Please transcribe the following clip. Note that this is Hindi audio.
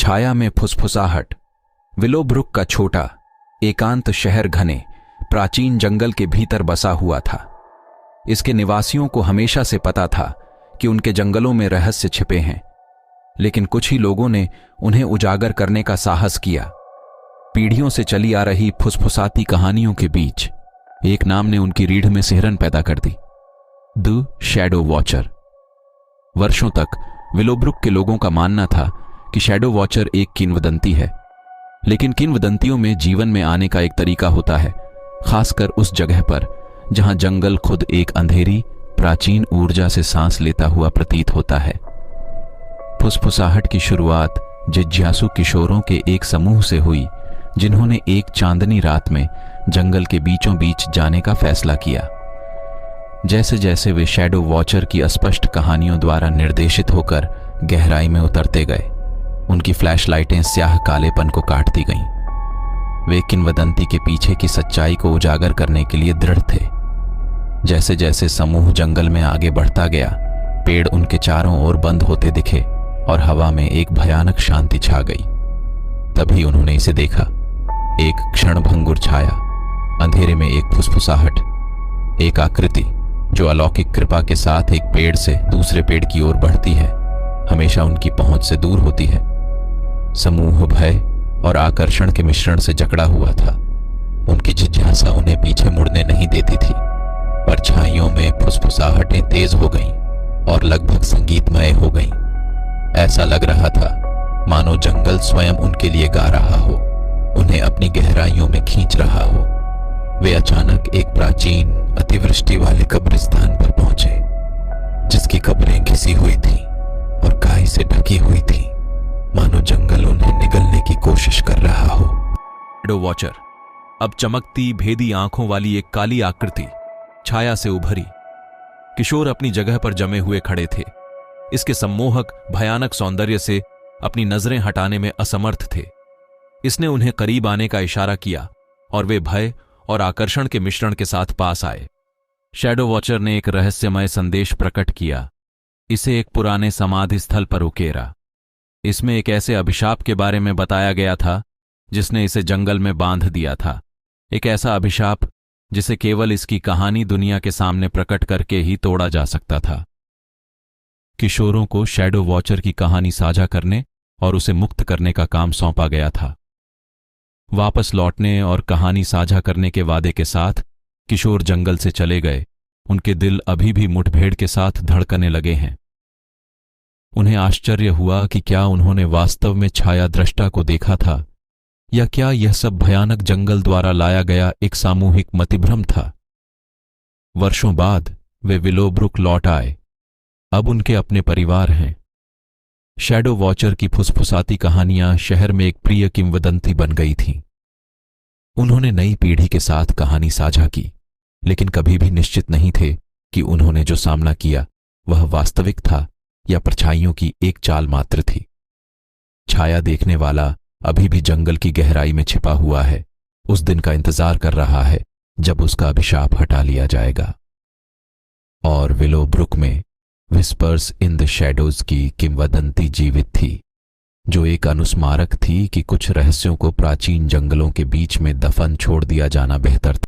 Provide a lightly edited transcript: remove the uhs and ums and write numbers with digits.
छाया में फुसफुसाहट। विलो ब्रुक का छोटा एकांत शहर घने प्राचीन जंगल के भीतर बसा हुआ था। इसके निवासियों को हमेशा से पता था कि उनके जंगलों में रहस्य छिपे हैं, लेकिन कुछ ही लोगों ने उन्हें उजागर करने का साहस किया। पीढ़ियों से चली आ रही फुसफुसाती कहानियों के बीच एक नाम ने उनकी रीढ़ में सिहरन पैदा कर दी, द शैडो वॉचर। वर्षों तक विलो ब्रुक के लोगों का मानना था कि शैडो वॉचर एक किंवदंती है, लेकिन किंवदंतियों में जीवन में आने का एक तरीका होता है, खासकर उस जगह पर जहां जंगल खुद एक अंधेरी प्राचीन ऊर्जा से सांस लेता हुआ प्रतीत होता है। फुसफुसाहट की शुरुआत जिज्ञासु किशोरों के एक समूह से हुई, जिन्होंने एक चांदनी रात में जंगल के बीचों बीच जाने का फैसला किया। जैसे जैसे वे शैडो वॉचर की अस्पष्ट कहानियों द्वारा निर्देशित होकर गहराई में उतरते गए, उनकी फ्लैशलाइटें स्याह कालेपन को काटती गईं। वे किंवदंती के पीछे की सच्चाई को उजागर करने के लिए दृढ़ थे। जैसे जैसे समूह जंगल में आगे बढ़ता गया, पेड़ उनके चारों ओर बंद होते दिखे और हवा में एक भयानक शांति छा गई। तभी उन्होंने इसे देखा, एक क्षणभंगुर छाया, अंधेरे में एक फुसफुसाहट, एक आकृति जो अलौकिक कृपा के साथ एक पेड़ से दूसरे पेड़ की ओर बढ़ती है, हमेशा उनकी पहुंच से दूर होती है। समूह भय और आकर्षण के मिश्रण से जकड़ा हुआ था। उनकी जिज्ञासा उन्हें पीछे मुड़ने नहीं देती थी। परछाइयों में फुसफुसाहटें तेज हो गईं और लगभग संगीतमय हो गईं। ऐसा लग रहा था मानो जंगल स्वयं उनके लिए गा रहा हो, उन्हें अपनी गहराइयों में खींच रहा हो। वे अचानक एक प्राचीन अतिवृष्टि वाले कब्रिस्तान पर पहुंचे, जिसकी कब्रें घिसी हुई थीं और काई से ढकी हुई थीं, मानो जंगल उन्हें निगलने की कोशिश कर रहा हो। शैडो वॉचर, अब चमकती भेदी आंखों वाली एक काली आकृति छाया से उभरी। किशोर अपनी जगह पर जमे हुए खड़े थे, इसके सम्मोहक भयानक सौंदर्य से अपनी नजरें हटाने में असमर्थ थे। इसने उन्हें करीब आने का इशारा किया और वे भय और आकर्षण के मिश्रण के साथ पास आए। शैडो वॉचर ने एक रहस्यमय संदेश प्रकट किया, इसे एक पुराने समाधि स्थल पर उकेरा। इसमें एक ऐसे अभिशाप के बारे में बताया गया था जिसने इसे जंगल में बांध दिया था, एक ऐसा अभिशाप जिसे केवल इसकी कहानी दुनिया के सामने प्रकट करके ही तोड़ा जा सकता था। किशोरों को शैडो वॉचर की कहानी साझा करने और उसे मुक्त करने का काम सौंपा गया था। वापस लौटने और कहानी साझा करने के वादे के साथ किशोर जंगल से चले गए। उनके दिल अभी भी मुठभेड़ के साथ धड़कने लगे हैं। उन्हें आश्चर्य हुआ कि क्या उन्होंने वास्तव में छाया दृष्टा को देखा था, या क्या यह सब भयानक जंगल द्वारा लाया गया एक सामूहिक मतिभ्रम था। वर्षों बाद वे विलो ब्रुक लौट आए। अब उनके अपने परिवार हैं। शैडो वॉचर की फुसफुसाती कहानियां शहर में एक प्रिय किंवदंती बन गई थीं। उन्होंने नई पीढ़ी के साथ कहानी साझा की, लेकिन कभी भी निश्चित नहीं थे कि उन्होंने जो सामना किया वह वास्तविक था या परछाइयों की एक चाल मात्र थी। छाया देखने वाला अभी भी जंगल की गहराई में छिपा हुआ है, उस दिन का इंतजार कर रहा है जब उसका अभिशाप हटा लिया जाएगा। और विलो ब्रुक में विस्पर्स इन द शैडोज की किंवदंती जीवित थी, जो एक अनुस्मारक थी कि कुछ रहस्यों को प्राचीन जंगलों के बीच में दफन छोड़ दिया जाना बेहतर था।